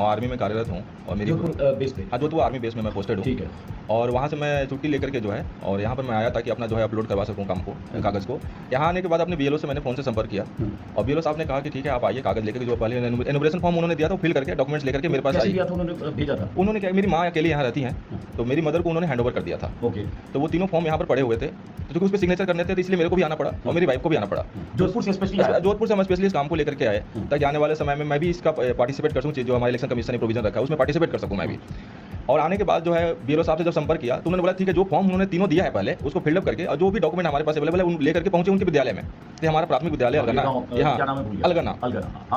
Army में कार्यरत हूँ और मेरी बेस पे। हाँ, जोधपुर आर्मी बेस में मैं पोस्टेड हूँ। ठीक है। और वहाँ से मैं छुट्टी लेकर के जो है और यहाँ पर मैं आया था कि अपना जो है अपलोड करवा सकूँ काम को, कागज़ को। यहाँ आने के बाद अपने बीएलओ से मैंने फ़ोन से संपर्क किया और बीएलओ साहब ने कहा कि ठीक है आप आइए, कागज़ लेकर के जो पहले एनुमरेशन फॉर्म उन्होंने दिया था वो फिल करके डॉक्यूमेंट्स लेकर के मेरे पास कैसे आई। दिया था उन्होंने, भेजा था? उन्होंने क्या, मेरी माँ अकेले यहाँ रहती हैं, तो मेरी मदर को उन्होंने हैंडओवर कर दिया था। ओके। तो वो तीनों फॉर्म यहाँ पर पड़े हुए थे, तो क्योंकि उस पर सिग्नेचर करने थे तो इसलिए मेरे को भी आना पड़ा और मेरी वाइफ को भी आना पड़ा। जोधपुर से स्पेशली आया? जोधपुर से हम स्पेशली इस काम को लेकर के आए ताकि आने वाले समय में मैं भी इसका पार्टिसिपेट कर सकूँ, जो हमारे इलेक्शन कमीशन ने प्रोविजन रखा है उसमें पार्टिसिपेट कर सकूँ मैं भी। और आने के बाद जो है बीएलओ साहब से जब संपर्क किया तो उन्होंने बोला ठीक है, जो फॉर्म उन्होंने तीनों दिया है पहले उसको फिलअप करके और जो भी डॉक्यूमेंट हमारे पास अवेलेबल है उन लेकर के पहुंचे उनके विद्यालय में। ये हमारा प्राथमिक विद्यालय अलगना, अलगना,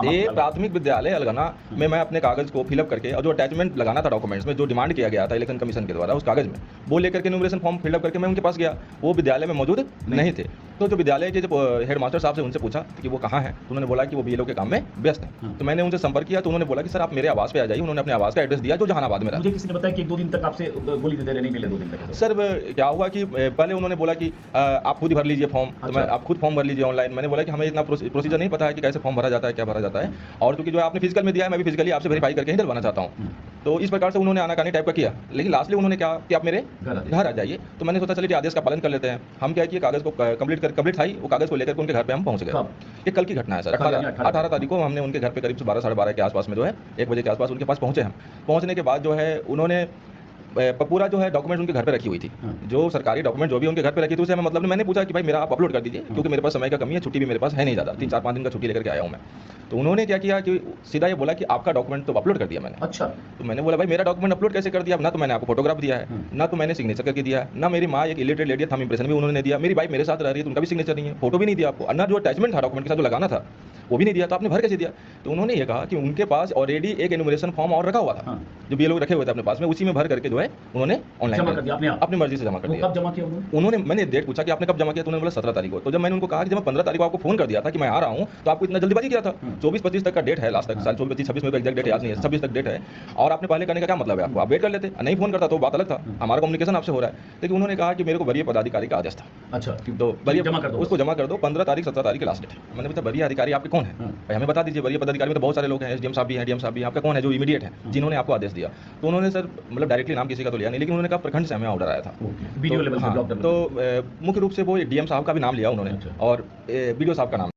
ये प्राथमिक विद्यालय अलगना में मैं अपने कागज को फिलअप करके और जो अटैचमेंट लगाना था डॉक्यूमेंट्स में, जो डिमांड किया गया था इलेक्शन कमीशन के द्वारा उस कागज में, वो लेकर के एनुमरेशन फॉर्म फिलअप करके मैं उनके पास गया। वो विद्यालय में मौजूद नहीं थे। तो जो विद्यालय के जो हेड मास्टर साहब से उनसे पूछा कि वो कहाँ हैं, तो उन्होंने बोला कि वो बीएलओ के काम में व्यस्त हैं। तो मैंने उनसे संपर्क किया तो उन्होंने बोला कि सर आप मेरे आवास पे आ जाइए। उन्होंने अपने आवास का एड्रेस दिया जो जहानाबाद में रहा। मुझे किसी ने बताया कि 1-2 दिन तक आपसे गोली देते नहीं मिले, 2 दिन तक। सर क्या हुआ कि पहले उन्होंने बोला कि आप खुद भर लीजिए फॉर्म। तो मैं आप खुद फॉर्म भर लीजिए ऑनलाइन। मैंने बोला कि हमें इतना प्रोसीजर नहीं पता है कि कैसे फॉर्म भरा जाता है, क्या भरा जाता है, और क्योंकि जो आपने फिजिकल में दिया है मैं भी फिजिकली आपसे वेरीफाई करके ही डलवाना चाहता हूँ। तो इस प्रकार से उन्होंने आनाकानी टाइप का किया, लेकिन लास्टली उन्होंने क्या कि आप मेरे घर आ जाइए। तो मैंने सोचा चलिए आदेश का पालन कर लेते हैं। हम क्या किए, कागज़ को कंप्लीट था, वो कागज़ को लेकर उनके घर पे हम पहुंच गए। ये कल की घटना है सर। 18 तारीख को हमने उनके घर पे करीब 12 साढ़े 12 के आसपास में जो है 1 बजे के आसपास उनके पास पहुंचे हम। पहुंचने के बाद जो है उन्होंने पूरा जो है डॉक्यूमेंट उनके घर पे रखी हुई थी। जो सरकारी डॉक्यूमेंट जो भी उनके घर पे रखी थी उसे हमें मतलब मैंने पूछा कि भाई मेरा आप अपलोड कर दीजिए, क्योंकि मेरे पास समय का कमी है, छुट्टी भी मेरे पास है नहीं ज़्यादा, 3-4-5 दिन का छुट्टी लेकर के आया हूँ मैं। तो उन्होंने क्या किया कि सीधा ये बोला कि आपका डॉक्यूमेंट तो अपलोड कर दिया मैंने। अच्छा। तो मैंने बोला भाई मेरा डॉक्यूमेंट अपलोड कैसे कर दिया? ना तो मैंने आपको फोटोग्राफ दिया है, ना तो मैंने सिग्नेचर करके दिया है, ना मेरी माँ एक इलिटरेट लेडी थम इंप्रेशन भी उन्होंने दिया, मेरी वाइफ मेरे साथ रह रही है तो उनका भी सिग्नेचर नहीं है, फोटो भी नहीं दिया आपको, ना जो अटैचमेंट था डॉक्यूमेंट के साथ जो लगाना था वो भी नहीं दिया। तो आपने भर कैसे दिया? तो उन्होंने ये कहा कि उनके पास ऑलरेडी एक एनुमरेशन फॉर्म और रखा हुआ था जो बीएलओ रखे हुए थे अपने पास में, उसी में भर करके जो है उन्होंने ऑनलाइन अपनी मर्जी से जमा कर दिया। कब जमा किया उन्होंने? मैंने डेट पूछा कि आपने कब जमा किया, तो उन्होंने बोला 17 तारीख को। तो जब मैंने उनको कहा कि जब मैं 15 तारीख को आपको फोन कर दिया था कि मैं आ रहा हूं तो आपको इतना जल्दीबाजी किया था। 24-25 तक का डेट है, लास्ट तक साल 24-25 में एग्जैक्ट डेट याद नहीं है, 26 तक डेट है, और आपने पहले करने का क्या मतलब है? आपको आप वेट कर लेते, नहीं फोन करता तो बात अलग था, हमारा कम्युनिकेशन आपसे हो रहा है। लेकिन उन्होंने कहा कि मेरे को वरीय पदाधिकारी का आदेश था। अच्छा, तो उसको जमा कर दो, 15 तारीख 17 तारीख की लास्ट डेट। मैंने पूछा वरीय अधिकारी आपके कौन है भाई, हमें बता दीजिए। वरीय पदाधिकारी में तो बहुत सारे लोग हैं, एसडीएम साहब भी हैं, डीएम साहब भी हैं, आपका कौन है जो इमीडिएट है जिन्होंने आपको आदेश दिया? तो उन्होंने सर मतलब डायरेक्टली नाम किसी का तो लिया नहीं, लेकिन उन्होंने कहा प्रखंड से हमें ऑर्डर आया था वीडियो लेवल। तो मुख्य रूप से वो डीएम साहब का भी नाम लिया उन्होंने और वीडियो साहब का नाम